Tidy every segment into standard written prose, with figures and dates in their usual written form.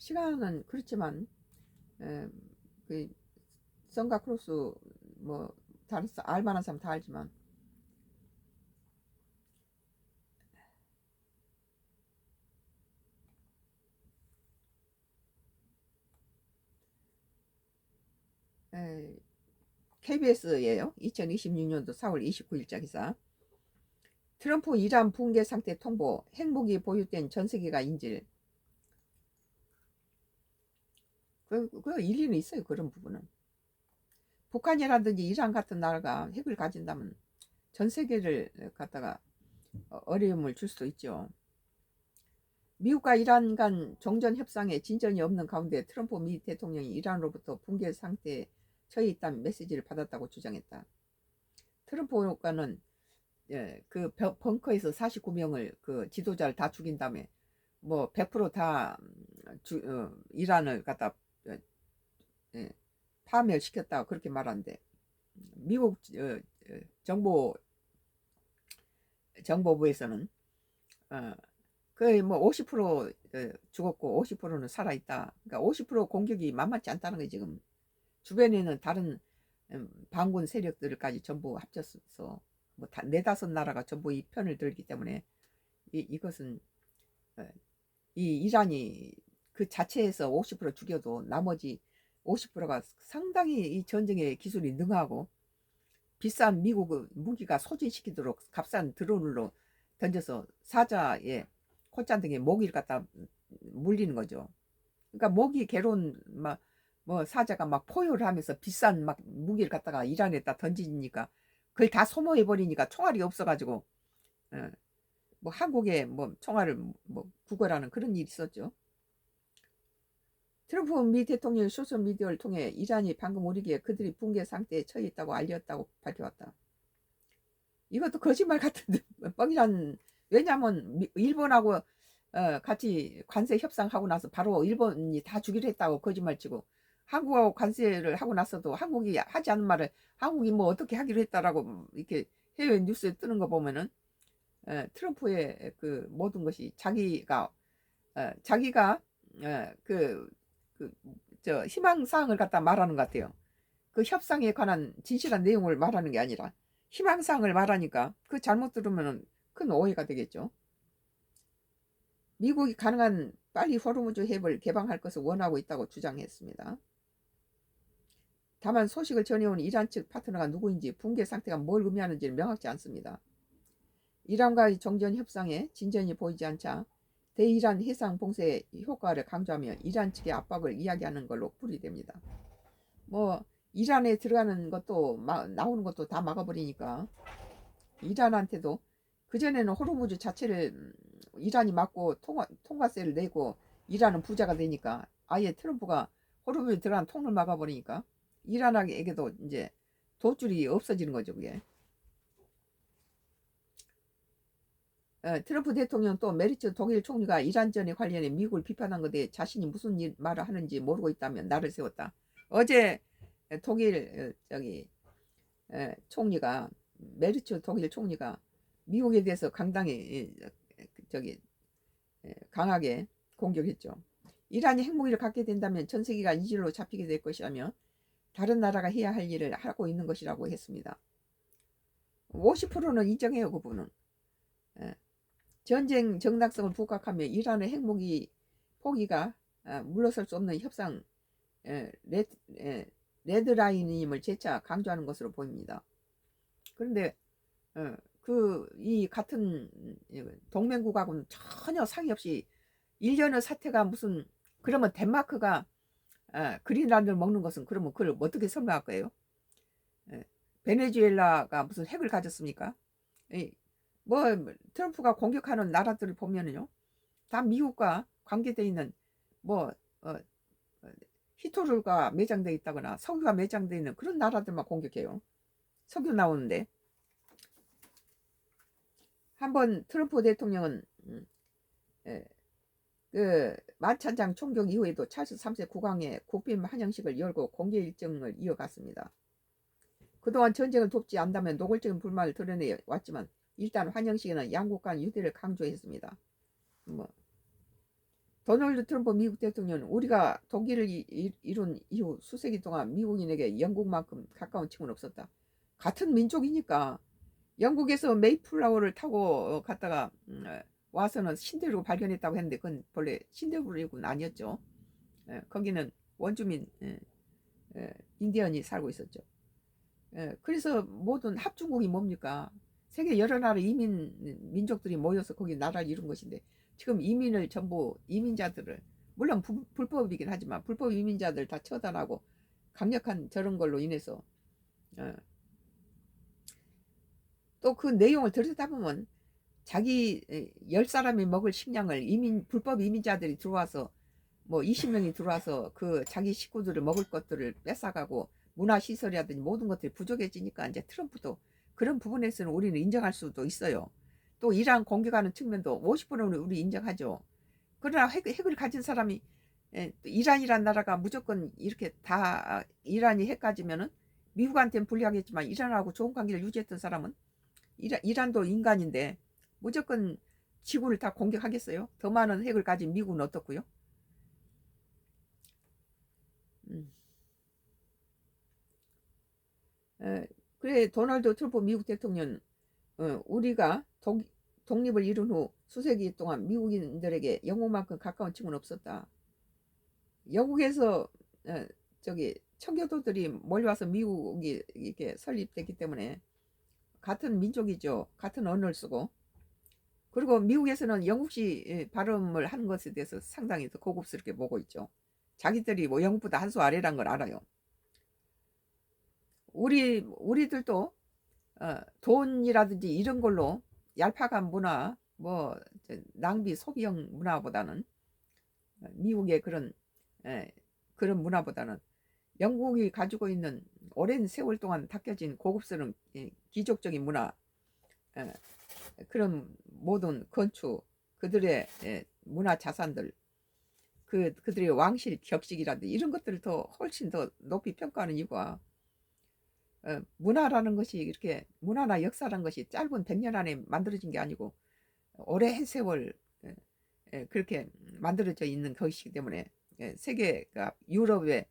시간은 그렇지만 에, 그 선과 크로스 뭐 다른 알만한 사람 다 알지만 KBS예요. 2026년도 4월 29일자 기사. 트럼프 이란 붕괴 상태 통보, 핵무기 보유된 전 세계가 인질. 그 일리는 있어요. 그런 부분은. 북한이라든지 이란 같은 나라가 핵을 가진다면 전 세계를 갖다가 어려움을 줄 수도 있죠. 미국과 이란 간 종전 협상에 진전이 없는 가운데 트럼프 미 대통령이 이란으로부터 붕괴 상태에 처해 있다는 메시지를 받았다고 주장했다. 트럼프가는 그 벙커에서 49명을 그 지도자를 다 죽인 다음에 뭐 100%다 이란을 갖다 예, 파멸시켰다 그렇게 말하는데 미국 정보부에서는 거의 뭐 50% 죽었고 50%는 살아있다. 그러니까 50% 공격이 만만치 않다는 게 지금 주변에는 다른 반군 세력들까지 전부 합쳤어. 뭐 네다섯 나라가 전부 이 편을 들기 때문에 이것은 이 이란이 그 자체에서 50% 죽여도 나머지 50%가 상당히 이 전쟁의 기술이 능하고 비싼 미국 무기가 소진시키도록 값싼 드론으로 던져서 사자의 콧잔등에 모기를 갖다 물리는 거죠. 그러니까 모기 개론 뭐 사자가 막 포효를 하면서 비싼 막 무기를 갖다가 이란에다 던지니까 그걸 다 소모해 버리니까 총알이 없어가지고 뭐 한국에 뭐 총알을 뭐 구걸하는 그런 일이 있었죠. 트럼프 미 대통령이 소셜미디어를 통해 이란이 방금 우리기에 그들이 붕괴 상태에 처해 있다고 알렸다고 밝혀왔다. 이것도 거짓말 같은 뻥이란. 왜냐하면 일본하고 같이 관세 협상하고 나서 바로 일본이 다 주기로 했다고 거짓말치고 한국하고 관세를 하고 나서도 한국이 하지 않은 말을 한국이 뭐 어떻게 하기로 했다라고 이렇게 해외 뉴스에 뜨는 거 보면은 트럼프의 그 모든 것이 자기가 저 희망사항을 갖다 말하는 것 같아요. 그 협상에 관한 진실한 내용을 말하는 게 아니라 희망사항을 말하니까 그 잘못 들으면 큰 오해가 되겠죠. 미국이 가능한 빨리 호르무즈 해협을 개방할 것을 원하고 있다고 주장했습니다. 다만 소식을 전해온 이란 측 파트너가 누구인지 붕괴 상태가 뭘 의미하는지는 명확치 않습니다. 이란과의 정전 협상에 진전이 보이지 않자 대이란 해상 봉쇄의 효과를 강조하며 이란 측의 압박을 이야기하는 걸로 풀이됩니다. 뭐 이란에 들어가는 것도 나오는 것도 다 막아버리니까 이란한테도 그전에는 호르무즈 자체를 이란이 막고 통과세를 내고 이란은 부자가 되니까 아예 트럼프가 호르무즈 들어간 통을 막아버리니까 이란에게도 이제 돈줄이 없어지는 거죠. 그게. 트럼프 대통령 또 메리츠 독일 총리가 이란전에 관련해 미국을 비판한 것에 자신이 무슨 말을 하는지 모르고 있다면 나를 세웠다. 어제 독일 총리가 메르츠 독일 총리가 미국에 대해서 강당에 저기 강하게 공격했죠. 이란이 핵무기를 갖게 된다면 전 세계가 이질로 잡히게 될 것이라며 다른 나라가 해야 할 일을 하고 있는 것이라고 했습니다. 50%는 인정해요. 그분은. 전쟁 정당성을 부각하며 이란의 핵무기 포기가 물러설 수 없는 협상 레드라인임을 재차 강조하는 것으로 보입니다. 그런데 이 같은 동맹국하고는 전혀 상의 없이 일련의 사태가 무슨 그러면 덴마크가 그린란드를 먹는 것은 그러면 그걸 어떻게 설명할 거예요? 베네수엘라가 무슨 핵을 가졌습니까? 뭐 트럼프가 공격하는 나라들을 보면은요 다 미국과 관계되어 있는 뭐 히토류가 매장되어 있다거나 석유가 매장되어 있는 그런 나라들만 공격해요. 석유 나오는데 한번 트럼프 대통령은 그 만찬장 총격 이후에도 찰스 3세 국왕의 국빈 환영식을 열고 공개 일정을 이어갔습니다. 그동안 전쟁을 돕지 않다면 노골적인 불만을 드러내 왔지만 일단 환영식에는 양국 간 유대를 강조했습니다. 뭐 도널드 트럼프 미국 대통령 우리가 독일을 이룬 이후 수세기 동안 미국인에게 영국만큼 가까운 친구는 없었다. 같은 민족이니까 영국에서 메이플라워를 타고 갔다가 와서는 신대륙을 발견했다고 했는데 그건 본래 신대륙은 아니었죠. 거기는 원주민 인디언이 살고 있었죠. 그래서 모든 합중국이 뭡니까? 세계 여러 나라 이민 민족들이 모여서 거기 나라를 이룬 것인데 지금 이민을 전부 이민자들을 물론 불법이긴 하지만 불법 이민자들 다 처단하고 강력한 저런 걸로 인해서 또 그 내용을 들여다보면 자기 10사람이 먹을 식량을 불법 이민자들이 들어와서 뭐 20명이 들어와서 그 자기 식구들을 먹을 것들을 뺏어가고 문화시설이라든지 모든 것들이 부족해지니까 이제 트럼프도 그런 부분에서는 우리는 인정할 수도 있어요. 또 이란 공격하는 측면도 50%는 우리 인정하죠. 그러나 핵을 가진 사람이 이란이란 나라가 무조건 이렇게 다 이란이 핵 가지면은 미국한테는 불리하겠지만 이란하고 좋은 관계를 유지했던 사람은 이란도 인간인데 무조건 지구를 다 공격하겠어요? 더 많은 핵을 가진 미국은 어떻고요? 그래 도널드 트럼프 미국 대통령 우리가 독립을 이룬 후 수세기 동안 미국인들에게 영국만큼 가까운 친구는 없었다. 영국에서 저기 청교도들이 몰려와서 미국이 이렇게 설립됐기 때문에 같은 민족이죠. 같은 언어를 쓰고 그리고 미국에서는 영국식 발음을 하는 것에 대해서 상당히 더 고급스럽게 보고 있죠. 자기들이 뭐 영국보다 한 수 아래란 걸 알아요. 우리들도 돈이라든지 이런 걸로 얄팍한 문화, 뭐 낭비 소비형 문화보다는 미국의 그런 문화보다는 영국이 가지고 있는 오랜 세월 동안 닦여진 고급스러운 기족적인 문화, 그런 모든 건축, 그들의 문화 자산들, 그들의 왕실 격식이라든지 이런 것들을 더 훨씬 더 높이 평가하는 이유가 문화라는 것이 이렇게 문화나 역사라는 것이 짧은 100년 안에 만들어진 게 아니고 오랜 세월 그렇게 만들어져 있는 것이기 때문에 세계가 유럽의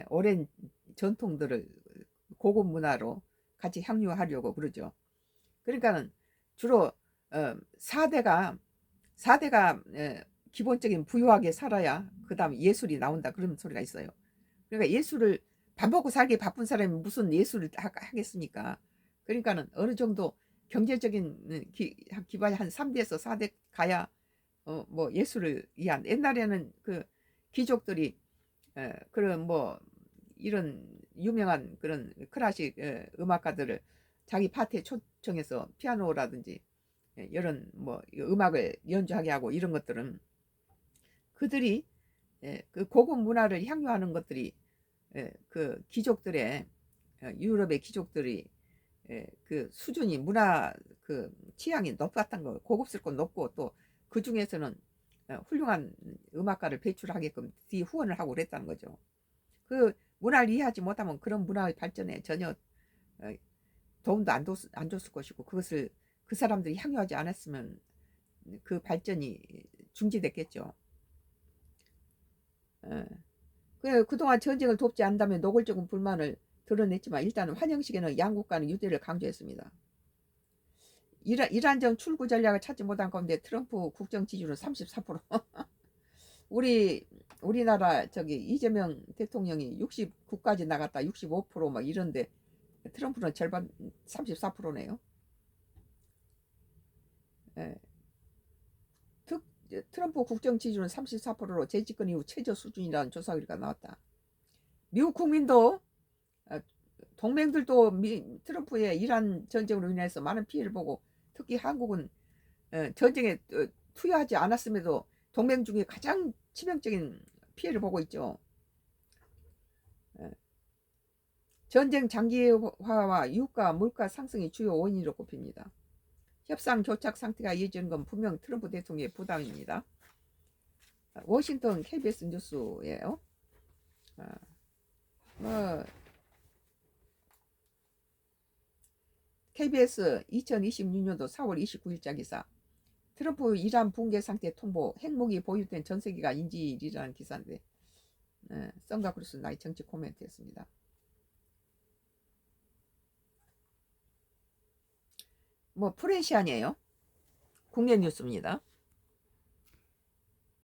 오랜 전통들을 고급 문화로 같이 향유하려고 그러죠. 그러니까는 주로 4대가 기본적인 부유하게 살아야 그 다음 예술이 나온다 그런 소리가 있어요. 그러니까 예술을 밥 먹고 살기 바쁜 사람이 무슨 예술을 하겠습니까? 그러니까는 어느 정도 경제적인 기반이 한 3대에서 4대 가야 뭐 예술을 위한 옛날에는 그 귀족들이 그런 뭐 이런 유명한 그런 클래식 음악가들을 자기 파티에 초청해서 피아노라든지 이런 뭐 음악을 연주하게 하고 이런 것들은 그들이 그 고급 문화를 향유하는 것들이 그 귀족들의 유럽의 귀족들이 그 수준이 문화 그 취향이 높았던 거 고급스럽고 높고 또 그 중에서는 훌륭한 음악가를 배출하게끔 뒤 후원을 하고 그랬다는 거죠. 그 문화를 이해하지 못하면 그런 문화의 발전에 전혀 도움도 안 줬을 것이고 그것을 그 사람들이 향유하지 않았으면 그 발전이 중지됐겠죠. 그동안 전쟁을 돕지 않다며 노골적인 불만을 드러냈지만 일단은 환영식에는 양국간의 유대를 강조했습니다. 이란정 출구 전략을 찾지 못한 가운데 트럼프 국정 지지율은 34%. 우리나라 저기 이재명 대통령이 69까지 나갔다 65%막 이런데 트럼프는 절반 34%네요. 트럼프 국정 지지율은 34%로 재집권 이후 최저 수준이라는 조사 결과가 나왔다. 미국 국민도 동맹들도 트럼프의 이란 전쟁으로 인해서 많은 피해를 보고 특히 한국은 전쟁에 투여하지 않았음에도 동맹 중에 가장 치명적인 피해를 보고 있죠. 전쟁 장기화와 유가 물가 상승이 주요 원인으로 꼽힙니다. 협상 교착 상태가 이어지는 건 분명 트럼프 대통령의 부담입니다. 워싱턴 KBS 뉴스예요. KBS 2026년도 4월 29일자 기사. 트럼프 이란 붕괴 상태 통보, 핵무기 보유된 전 세계가 인지일이라는 기사인데, 썬가 크루스 나의 정치 코멘트였습니다. 뭐 프렌시 아니에요? 국내 뉴스입니다.